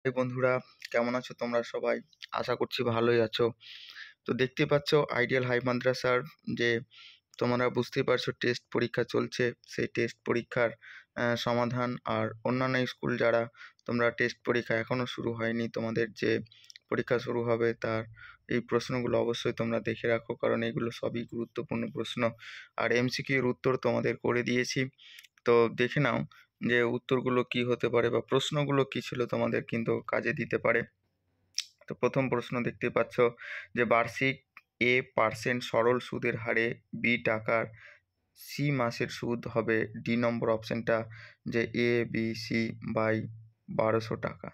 এই বন্ধুরা, কেমন আছো তোমরা সবাই? আশা করছি ভালোই আছো। তো দেখতে পাচ্ছ আইডিয়াল হাই মাদ্রাসার যে তোমরা বুঝতেই পারছো টেস্ট পরীক্ষা চলছে। সেই টেস্ট পরীক্ষার সমাধান আর অন্যান্য স্কুল যারা তোমরা টেস্ট পরীক্ষা এখনও শুরু হয়নি, তোমাদের যে পরীক্ষা শুরু হবে তার এই প্রশ্নগুলো অবশ্যই তোমরা দেখে রাখো, কারণ এগুলো সবই গুরুত্বপূর্ণ প্রশ্ন। আর এমসিকিউর উত্তর তোমাদের করে দিয়েছি। তো দেখে নাও যে উত্তরগুলো কী হতে পারে বা প্রশ্নগুলো কী ছিল, তোমাদের কিন্তু কাজে দিতে পারে। তো প্রথম প্রশ্ন দেখতেই পাচ্ছ যে বার্ষিক A% সরল সুদের হারে B টাকার C মাসের সুদ হবে ডি নম্বর অপশানটা যে ABC/1200 টাকা।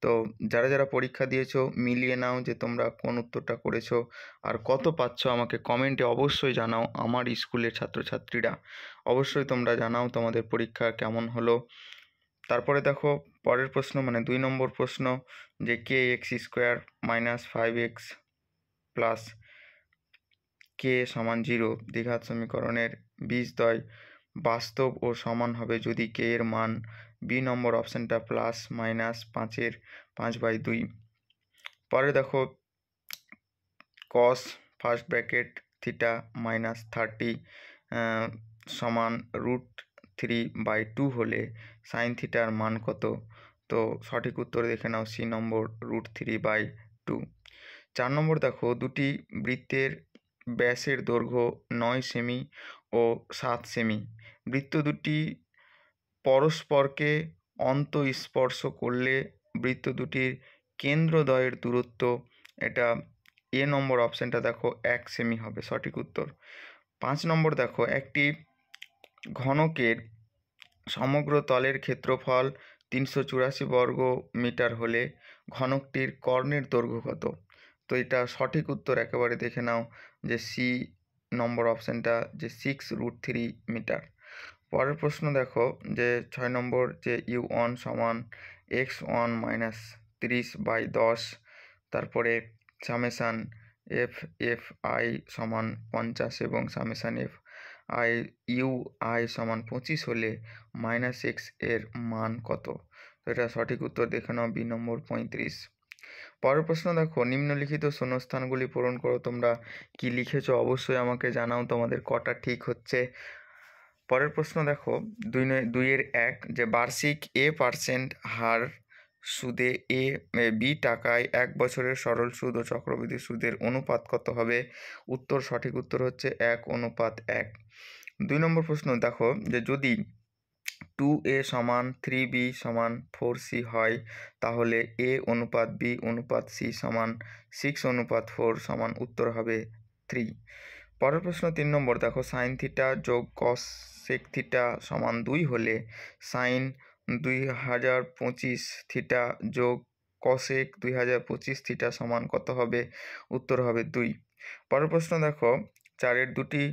তো যারা পরীক্ষা দিয়েছো মিলিয়ে নাও যে তোমরা কোন উত্তরটা করেছো আর কত পাচ্ছ, আমাকে কমেন্টে অবশ্যই জানাও। আমার স্কুলের ছাত্রছাত্রীরা অবশ্যই তোমরা জানাও তোমাদের পরীক্ষা কেমন হলো। তারপরে দেখো পরের প্রশ্ন, মানে 2 নম্বর প্রশ্ন, যে kx² - 5x প্লাস k = 0 দ্বিঘাত সমীকরণের বীজদ্বয় বাস্তব ও সমান হবে যদি k এর মান বি নম্বর অপশানটা +-5 এর 5/2। পরে দেখো cos ফার্স্ট ব্র্যাকেট থিটা -30 সমান √3/2 হলে সাইন থিটার মান কত? তো সঠিক উত্তর দেখে নাও, সি নম্বর √3/2। 4 নম্বর দেখো দুটি বৃত্তের ব্যাসের দৈর্ঘ্য 9 সেমি ও 7 সেমি। বৃত্ত দুটি পরস্পরকে অন্তঃস্পর্শ করলে বৃত্ত দুটির কেন্দ্রদ্বয়ের দূরত্ব, এটা এ নম্বর অপশানটা দেখো 1 সেমি হবে সঠিক উত্তর। 5 নম্বর দেখো একটি ঘনকের সমগ্র তলের ক্ষেত্রফল 384 বর্গ মিটার হলে ঘনকটির কর্ণের দৈর্ঘ্য কত? তো এটা সঠিক উত্তর একেবারে দেখে নাও যে সি নম্বর অপশানটা যে 6√3 মিটার। পরের প্রশ্ন দেখো যে 6 নম্বর, যে u1 = x1 - 30/10, তারপরে সামেশান FFI = 50 এবং সামেশান FIUI = 25 হলে -x এর মান কত? তো এটা সঠিক উত্তর দেখে নাও, বি নম্বর 35। পরের প্রশ্ন দেখো নিম্নলিখিত শূন্যস্থানগুলি পূরণ করো। তোমরা কি লিখেছো অবশ্যই আমাকে জানাও তোমাদের কটা ঠিক হচ্ছে। পরের প্রশ্ন দেখো 2-এর 1, যে বার্ষিক A% হার সুদে B টাকায় 1 বছরের সরল সুদ ও চক্রবৃদ্ধি সুদের অনুপাত কত হবে? উত্তর সঠিক উত্তর হচ্ছে 1:1। 2 নম্বর প্রশ্ন দেখো যে যদি 2A = 3B = 4C হয় তাহলে A/B/C = 6/4 উত্তর হবে 3। পরের প্রশ্ন 3 নম্বর দেখো সাইন থিটা যোগ কস সেক থিটা = 2 হলে সাইন 2025 থিটা যোগ কসেক 2025 থিটা সমান কত হবে? উত্তর হবে 2। পরের প্রশ্ন দেখো 4-এর দুটি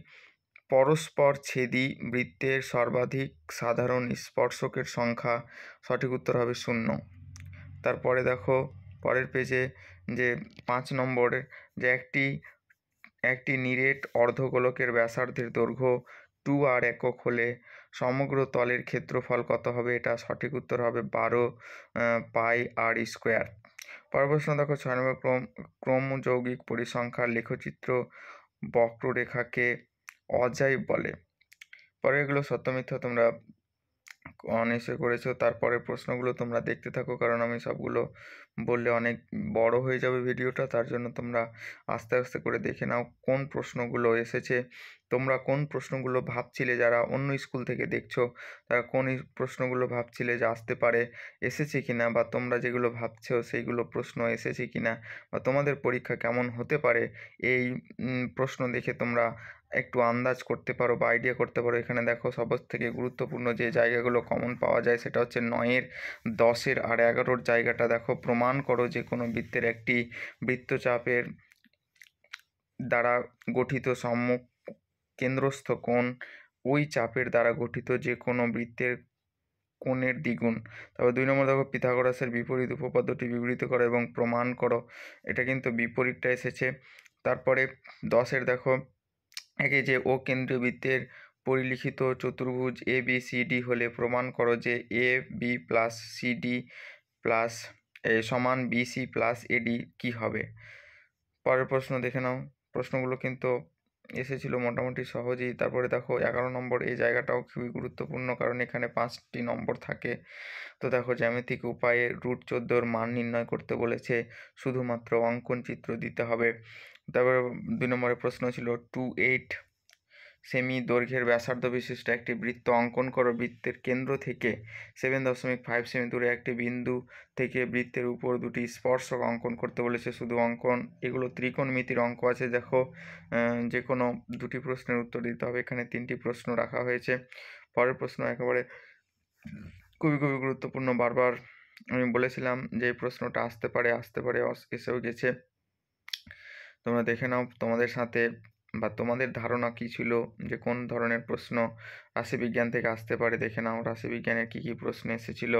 পরস্পর ছেদি বৃত্তের সর্বাধিক সাধারণ স্পর্শকের সংখ্যা, সঠিক উত্তর হবে 0। তারপরে দেখো পরের পেজে যে 5 নম্বরের, যে একটি নিরেট অর্ধগোলকের ব্যাসার্ধের দৈর্ঘ্য 2r একক হলে সমগ্র তলের ক্ষেত্রফল কত হবে? এটা সঠিক উত্তর হবে 12 πr²। পরের প্রশ্ন দেখো 6 নম্বর, ক্রমযৌগিক পরিসংখ্যার লেখচিত্র বক্ররেখাকে অজাইব বলে। পরে এগুলো সত্য মিথ্যা তোমরা নিশ্চয় করেছো। তারপরের প্রশ্নগুলো তোমরা দেখতে থাকো, কারণ আমি সবগুলো বললে অনেক বড় হয়ে যাবে ভিডিওটা, তার জন্য তোমরা আস্তে আস্তে করে দেখে নাও কোন প্রশ্নগুলো এসেছে। তোমরা কোন প্রশ্নগুলো ভাবছিলে, যারা অন্য স্কুল থেকে দেখছো তারা কোন প্রশ্নগুলো ভাবছিলে যে আসতে পারে, এসেছে কিনা, বা তোমরা যেগুলো ভাবছো সেইগুলো প্রশ্ন এসেছে কিনা, বা তোমাদের পরীক্ষা কেমন হতে পারে এই প্রশ্ন দেখে তোমরা একটু আন্দাজ করতে পারো বা আইডিয়া করতে পারো। এখানে দেখো সবথেকে গুরুত্বপূর্ণ যে জায়গাগুলো কমন পাওয়া যায় সেটা হচ্ছে 9-এর, 10-এর আর 11-র জায়গাটা দেখো। প্রমাণ করো যে কোনো বৃত্তের একটি বৃত্তচাপের দ্বারা গঠিত সম্মুখ কেন্দ্রস্থ কোণ ওই চাপের দ্বারা গঠিত যে কোনো বৃত্তের কোণের দ্বিগুণ। তারপর 2 নম্বর দেখো পিথাগোরাসের বিপরীত উপপাদ্যটি বিবৃত করো এবং প্রমাণ করো। এটা কিন্তু বিপরীতটা এসেছে। তারপরে 10-এর দেখো একে যে ও কেন্দ্রীয় বৃত্তের পরিলিখিত চতুর্ভুজ ABCD হলে প্রমাণ করো যে AB + CD + সমান বিসি প্লাস এডি কী হবে? পরের প্রশ্ন দেখে নাও। প্রশ্নগুলো কিন্তু এসেছিল মোটামুটি সহজেই। তারপরে দেখো 11 নম্বর, এই জায়গাটাও খুবই গুরুত্বপূর্ণ, কারণ এখানে 5টি নম্বর থাকে। তো দেখো, জ্যামিতিক উপায়ে √14 মান নির্ণয় করতে বলেছে, শুধুমাত্র অঙ্কন চিত্র দিতে হবে। তারপরে 2 নম্বরের প্রশ্ন ছিল 28 সেমি দৈর্ঘ্যের ব্যাসার্ধ বিশিষ্ট একটি বৃত্ত অঙ্কন করো। বৃত্তের কেন্দ্র থেকে 7.5 সেমি দূরে একটি বিন্দু থেকে বৃত্তের উপর দুটি স্পর্শক অঙ্কন করতে বলেছে। শুধু অঙ্কন, এগুলো ত্রিকোণমিতির অঙ্ক আছে। দেখো, যে কোনো দুটি প্রশ্নের উত্তর দিতে হবে। এখানে 3টি প্রশ্ন রাখা হয়েছে। পরের প্রশ্ন একেবারে খুবই গুরুত্বপূর্ণ। বারবার আমি বলেছিলাম যে এই প্রশ্নটা আসতে পারে, এসেও গেছে। তোমরা দেখে নাও তোমাদের সাথে বা তোমাদের ধারণা কী ছিল যে কোন ধরনের প্রশ্ন রাশিবিজ্ঞান থেকে আসতে পারে। দেখে নাও রাশিবিজ্ঞানের কী কী প্রশ্ন এসেছিল।